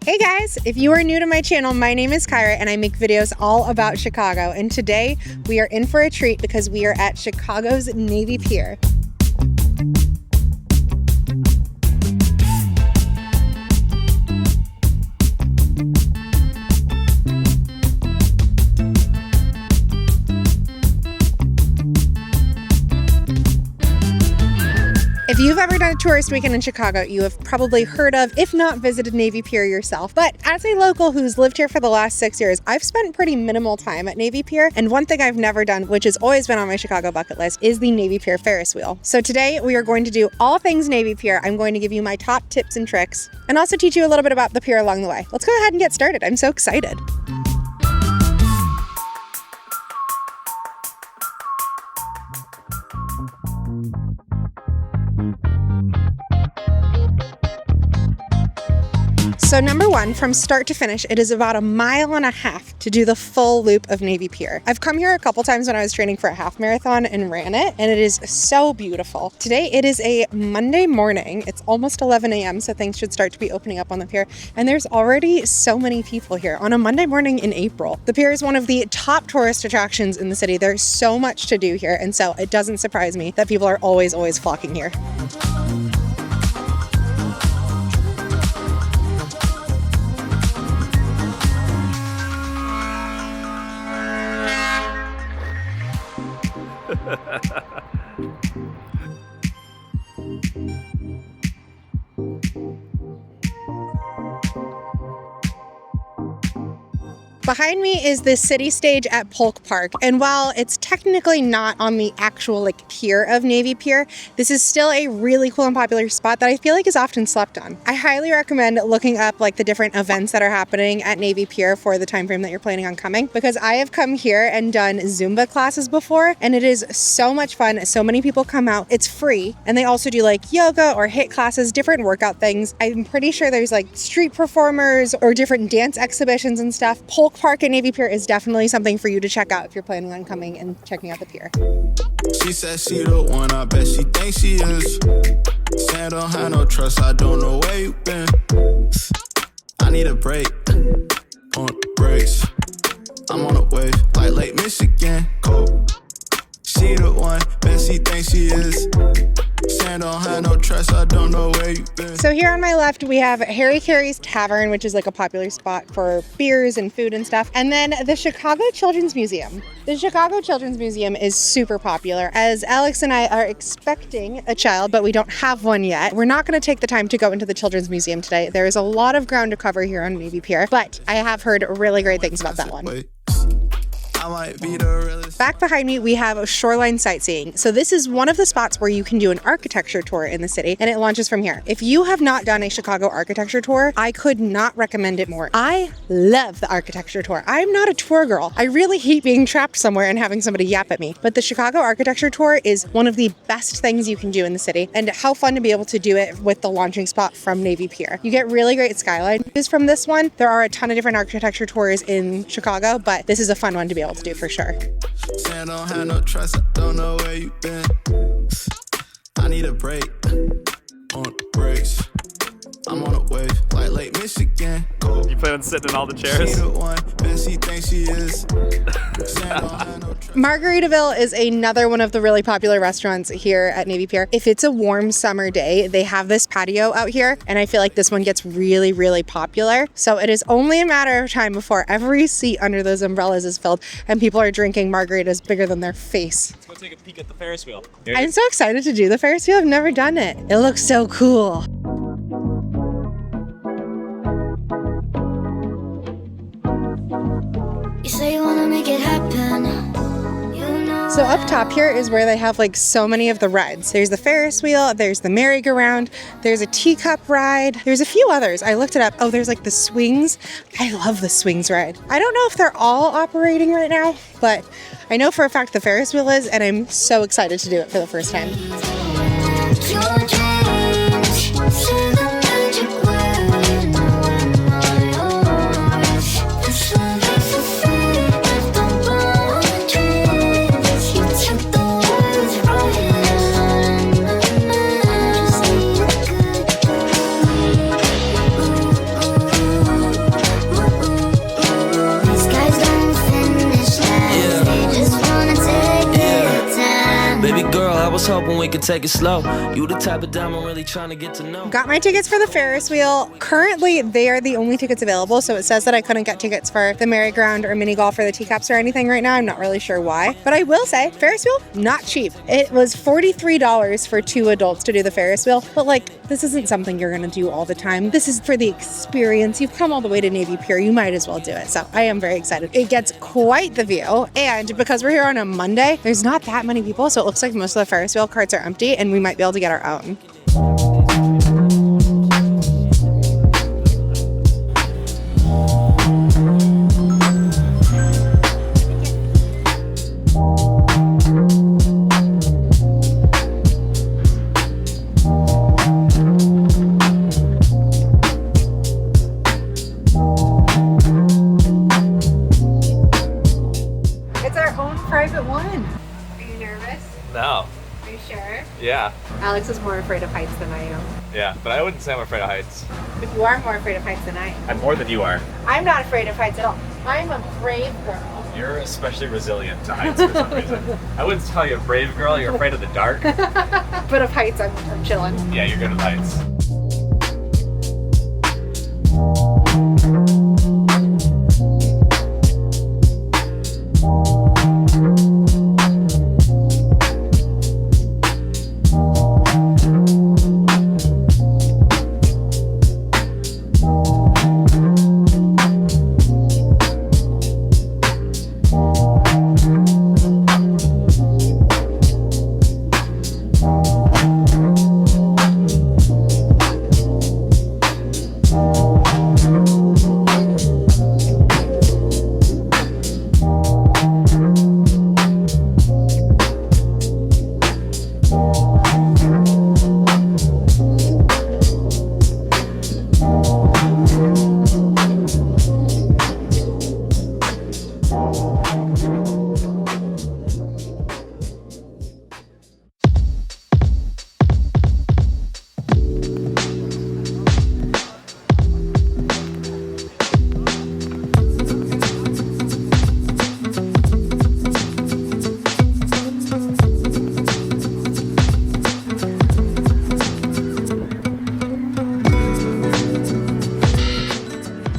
Hey guys, if you are new to my channel, my name is Kyra and I make videos all about Chicago. And today we are in for a treat because we are at Chicago's Navy Pier. If you've ever done a tourist weekend in Chicago, you have probably heard of, if not visited Navy Pier yourself. But as a local who's lived here for the last 6 years, I've spent pretty minimal time at Navy Pier. And one thing I've never done, which has always been on my Chicago bucket list, is the Navy Pier Ferris Wheel. So today we are going to do all things Navy Pier. I'm going to give you my top tips and tricks and also teach you a little bit about the pier along the way. Let's go ahead and get started. I'm so excited. So number one, from start to finish, it is about 1.5 miles to do the full loop of Navy Pier. I've come here a couple times when I was training for a half marathon and ran it, and it is so beautiful. Today it is a Monday morning. It's almost 11 a.m., so things should start to be opening up on the pier. And there's already so many people here on a Monday morning in April. The pier is one of the top tourist attractions in the city. There's so much to do here, and so it doesn't surprise me that people are always flocking here. Behind me is the city stage at Polk Park, and while it's technically not on the actual pier of Navy Pier, this is still a really cool and popular spot that I feel like is often slept on. I highly recommend looking up the different events that are happening at Navy Pier for the time frame that you're planning on coming, because I have come here and done Zumba classes before, and it is so much fun. So many people come out. It's free, and they also do yoga or HIIT classes, different workout things. I'm pretty sure there's street performers or different dance exhibitions and stuff. Polk Park at Navy Pier is definitely something for you to check out if you're planning on coming and checking out the pier. She said she the one, I bet she thinks she is. Say I don't have no trust, I don't know where you been. I need a break, on brakes. I'm on a wave, like Lake Michigan, cold. She the one, bet she thinks she is. Say I don't have no trust, I don't know where you been. So here on my left, we have Harry Carey's Tavern, which is a popular spot for beers and food and stuff. And then the Chicago Children's Museum. The Chicago Children's Museum is super popular, as Alex and I are expecting a child, but we don't have one yet. We're not going to take the time to go into the Children's Museum today. There is a lot of ground to cover here on Navy Pier, but I have heard really great things about that one. Back behind me, we have shoreline sightseeing. So this is one of the spots where you can do an architecture tour in the city, and it launches from here. If you have not done a Chicago architecture tour, I could not recommend it more. I love the architecture tour. I'm not a tour girl. I really hate being trapped somewhere and having somebody yap at me. But the Chicago architecture tour is one of the best things you can do in the city, and how fun to be able to do it with the launching spot from Navy Pier. You get really great skyline views from this one. There are a ton of different architecture tours in Chicago, but this is a fun one to be able to do for sure. Say I don't have no trust, I don't know where you been. I need a break, on brakes. I'm on a wave, like Lake Michigan, cold. You plan on sitting in all the chairs? She the one, bet she thinks she is. Say I don't have no trust. Margaritaville is another one of the really popular restaurants here at Navy Pier. If it's a warm summer day, they have this patio out here, and I feel like this one gets really popular. So it is only a matter of time before every seat under those umbrellas is filled and people are drinking margaritas bigger than their face. Let's go take a peek at the Ferris wheel. I'm so excited to do the Ferris wheel. I've never done it. It looks so cool. You say you wanna make it happen. So up top here is where they have so many of the rides. There's the Ferris wheel, there's the merry-go-round, there's a teacup ride, there's a few others. I looked it up. Oh, there's the swings. I love the swings ride. I don't know if they're all operating right now, but I know for a fact the Ferris wheel is, and I'm so excited to do it for the first time. was hoping we could take it slow. You the type of dime I'm really trying to get to know. Got my tickets for the Ferris wheel. Currently, they are the only tickets available, so it says that I couldn't get tickets for the merry-go-round or mini golf or the teacups or anything right now. I'm not really sure why. But I will say, Ferris wheel, not cheap. It was $43 for 2 adults to do the Ferris wheel, but like, this isn't something you're gonna do all the time. This is for the experience. You've come all the way to Navy Pier, you might as well do it. So I am very excited. It gets quite the view, and because we're here on a Monday, there's not that many people, so it looks like most of the Ferris wheel carts are empty, and we might be able to get our own. Private one. Are you nervous? No. Are you sure? Yeah. Alex is more afraid of heights than I am. Yeah, but I wouldn't say I'm afraid of heights. But you are more afraid of heights than I am. I'm more than you are. I'm not afraid of heights at all. I'm a brave girl. You're especially resilient to heights for some reason. I wouldn't call you a brave girl, you're afraid of the dark. But of heights, I'm chilling. Yeah, you're good with heights.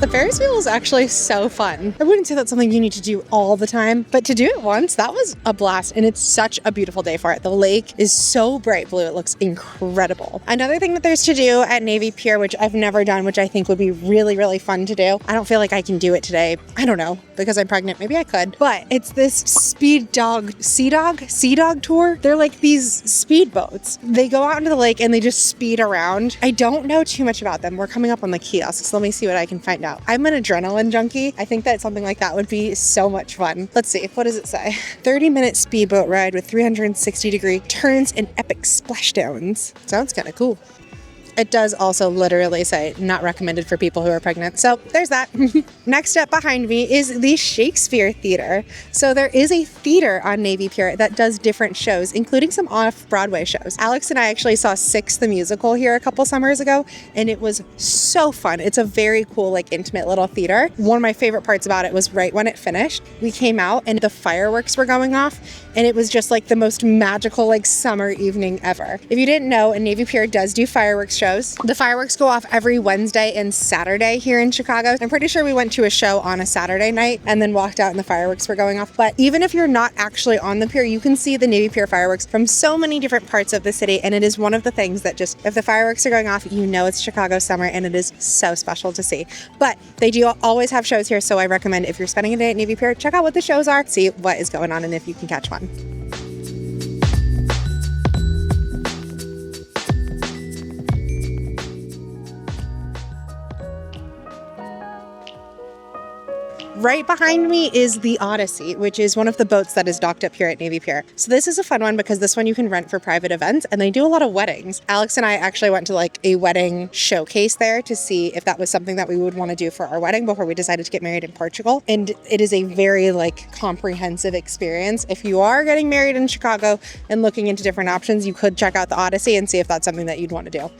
The Ferris wheel is actually so fun. I wouldn't say that's something you need to do all the time, but to do it once, that was a blast, and it's such a beautiful day for it. The lake is so bright blue, it looks incredible. Another thing that there's to do at Navy Pier, which I've never done, which I think would be really, really fun to do. I don't feel like I can do it today. I don't know, because I'm pregnant, maybe I could, but it's this sea dog tour. They're like these speed boats. They go out into the lake and they just speed around. I don't know too much about them. We're coming up on the kiosk, so let me see what I can find out. I'm an adrenaline junkie. I think that something like that would be so much fun. Let's see, what does it say? 30-minute speedboat ride with 360-degree turns and epic splashdowns. Sounds kind of cool. It does also literally say not recommended for people who are pregnant. So there's that. Next up behind me is the Shakespeare Theater. So there is a theater on Navy Pier that does different shows, including some off-Broadway shows. Alex and I actually saw Six the Musical here a couple summers ago, and it was so fun. It's a very cool, like, intimate little theater. One of my favorite parts about it was right when it finished, we came out and the fireworks were going off, and it was just like the most magical, like, summer evening ever. If you didn't know, Navy Pier does do fireworks shows. The fireworks go off every Wednesday and Saturday here in Chicago. I'm pretty sure we went to a show on a Saturday night and then walked out and the fireworks were going off. But even if you're not actually on the pier, you can see the Navy Pier fireworks from so many different parts of the city. And it is one of the things that just, if the fireworks are going off, you know it's Chicago summer, and it is so special to see. But they do always have shows here, so I recommend if you're spending a day at Navy Pier, check out what the shows are, see what is going on, and if you can catch one. Right behind me is the Odyssey, which is one of the boats that is docked up here at Navy Pier. So this is a fun one because this one you can rent for private events, and they do a lot of weddings. Alex and I actually went to like a wedding showcase there to see if that was something that we would want to do for our wedding before we decided to get married in Portugal. And it is a very like comprehensive experience. If you are getting married in Chicago and looking into different options, you could check out the Odyssey and see if that's something that you'd want to do.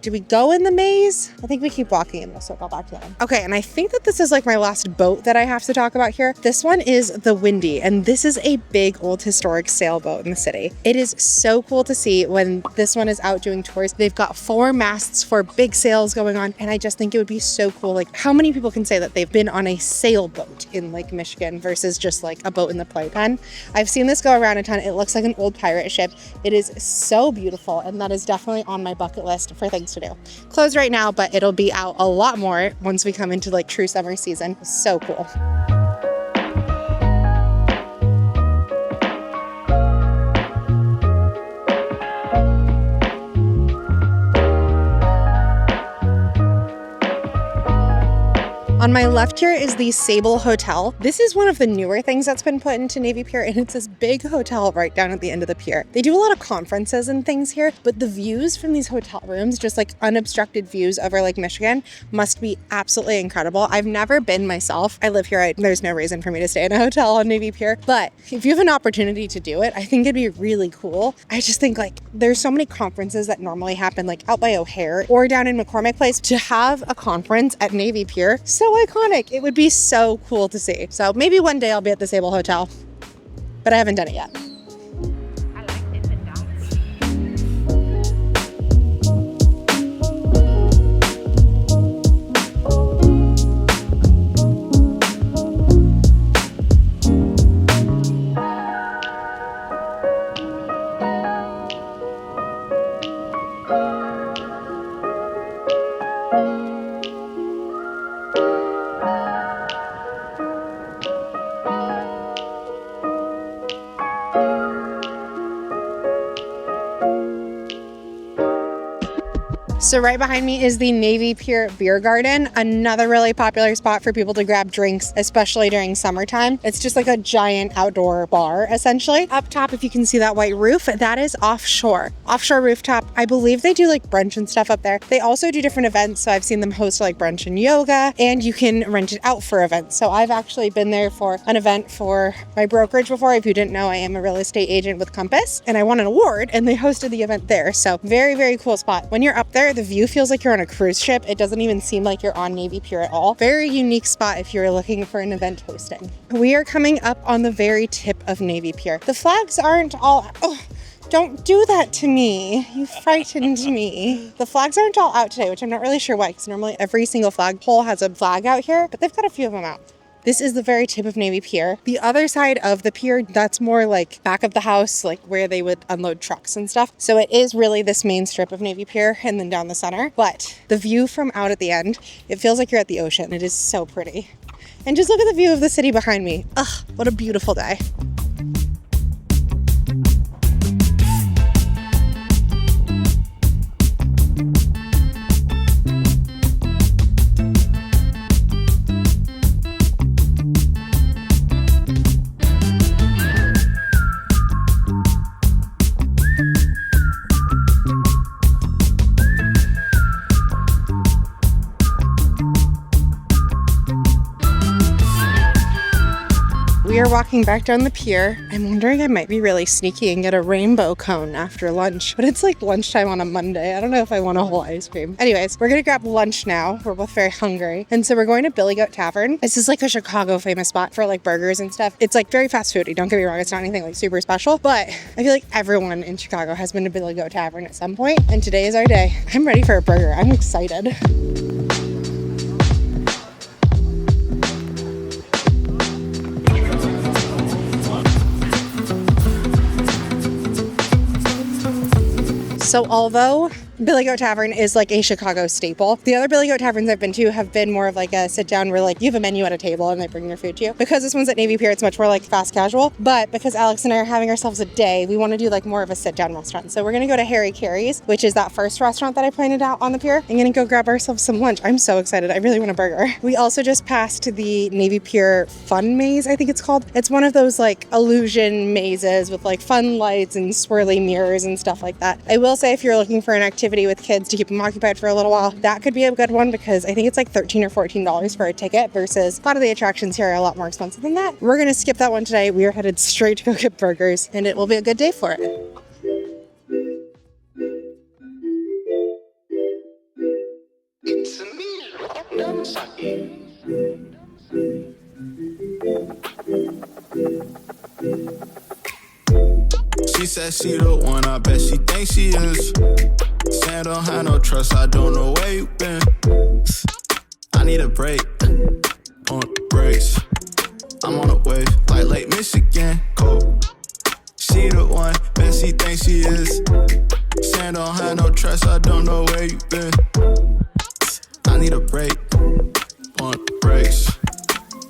Do we go in the maze? I think we keep walking and we'll circle back to that one. Okay, and I think that this is like my last boat that I have to talk about here. This one is the Windy, and this is a big old historic sailboat in the city. It is so cool to see when this one is out doing tours. They've got 4 masts for big sails going on, and I just think it would be so cool. Like, how many people can say that they've been on a sailboat in Lake Michigan versus just like a boat in the playpen? I've seen this go around a ton. It looks like an old pirate ship. It is so beautiful, and that is definitely on my bucket list for things to do. Closed right now, but it'll be out a lot more once we come into like true summer season. So cool. On my left here is the Sable Hotel. This is one of the newer things that's been put into Navy Pier, and it's this big hotel right down at the end of the pier. They do a lot of conferences and things here, but the views from these hotel rooms, just like unobstructed views over Lake Michigan, must be absolutely incredible. I've never been myself. I live here. There's no reason for me to stay in a hotel on Navy Pier, but if you have an opportunity to do it, I think it'd be really cool. I just think like there's so many conferences that normally happen like out by O'Hare or down in McCormick Place. To have a conference at Navy Pier, so iconic. It would be so cool to see. So maybe one day I'll be at the Sable Hotel, but I haven't done it yet. So right behind me is the Navy Pier Beer Garden, another really popular spot for people to grab drinks, especially during summertime. It's just like a giant outdoor bar, essentially. Up top, if you can see that white roof, that is offshore. Offshore rooftop. I believe they do like brunch and stuff up there. They also do different events, so I've seen them host like brunch and yoga, and you can rent it out for events. So I've actually been there for an event for my brokerage before. If you didn't know, I am a real estate agent with Compass, and I won an award, and they hosted the event there. So very, very cool spot. When you're up there, the view feels like you're on a cruise ship. It doesn't even seem like you're on Navy Pier at all. Very unique spot if you're looking for an event hosting. We are coming up on the very tip of Navy Pier. The flags aren't all... Oh, don't do that to me. You frightened me. The flags aren't all out today, which I'm not really sure why, because normally every single flagpole has a flag out here, but they've got a few of them out. This is the very tip of Navy Pier. The other side of the pier, that's more like back of the house, like where they would unload trucks and stuff. So it is really this main strip of Navy Pier and then down the center. But the view from out at the end, it feels like you're at the ocean. It is so pretty. And just look at the view of the city behind me. Ugh, what a beautiful day. We are walking back down the pier. I'm wondering I might be really sneaky and get a rainbow cone after lunch, but it's like lunchtime on a Monday. I don't know if I want a whole ice cream. Anyways, we're gonna grab lunch now. We're both very hungry. And so we're going to Billy Goat Tavern. This is like a Chicago famous spot for like burgers and stuff. It's like very fast foody. Don't get me wrong. It's not anything like super special, but I feel like everyone in Chicago has been to Billy Goat Tavern at some point. And today is our day. I'm ready for a burger. I'm excited. So although Billy Goat Tavern is like a Chicago staple, the other Billy Goat Taverns I've been to have been more of like a sit down where like you have a menu at a table and they bring your food to you. Because this one's at Navy Pier, it's much more like fast casual. But because Alex and I are having ourselves a day, we want to do like more of a sit down restaurant. So we're going to go to Harry Carey's, which is that first restaurant that I pointed out on the pier. I'm going to go grab ourselves some lunch. I'm so excited. I really want a burger. We also just passed the Navy Pier Fun Maze, I think it's called. It's one of those like illusion mazes with like fun lights and swirly mirrors and stuff like that. I will say if you're looking for an activity with kids to keep them occupied for a little while, that could be a good one because I think it's like $13 or $14 for a ticket versus a lot of the attractions here are a lot more expensive than that. We're going to skip that one today. We are headed straight to go get burgers and it will be a good day for it. She said she the one, I bet she thinks she is. Saying don't have no trust, I don't know where you been. I need a break, on brakes. I'm on a wave, like Lake Michigan, cold. She the one, bet she thinks she is. Saying don't have no trust, I don't know where you been. I need a break, on brakes.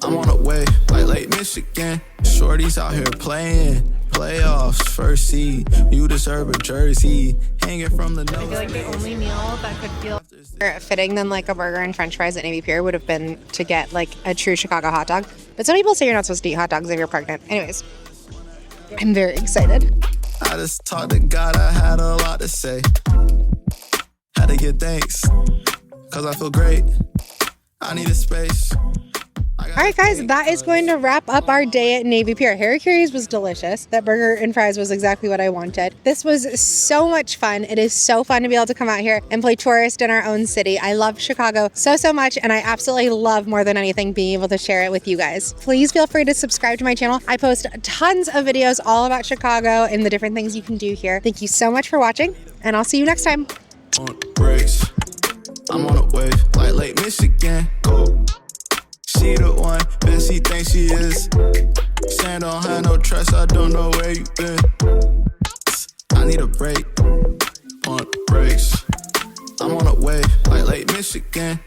I'm on a wave, like Lake Michigan. Shorties out here playing. Playoffs, first seed, you deserve a jersey. Hanging from the nose. I feel like the only meal that could feel more fitting than like a burger and french fries at Navy Pier would have been to get like a true Chicago hot dog. But some people say you're not supposed to eat hot dogs if you're pregnant. Anyways, I'm very excited. I just talked to God, I had a lot to say. Had to get thanks, cause I feel great. I need a space. All right, guys, that is going to wrap up our day at Navy Pier. Harry-Carey's was delicious. That burger and fries was exactly what I wanted. This was so much fun. It is so fun to be able to come out here and play tourist in our own city. I love Chicago so much, and I absolutely love more than anything being able to share it with you guys. Please feel free to subscribe to my channel. I post tons of videos all about Chicago and the different things you can do here. Thank you so much for watching, and I'll see you next time. On brakes. I'm on a wave, like Lake Michigan, cold. She the one, bet she thinks she is. Saying don't have no trust, I don't know where you been. I need a break, on brakes. I'm on a wave, like Lake Michigan.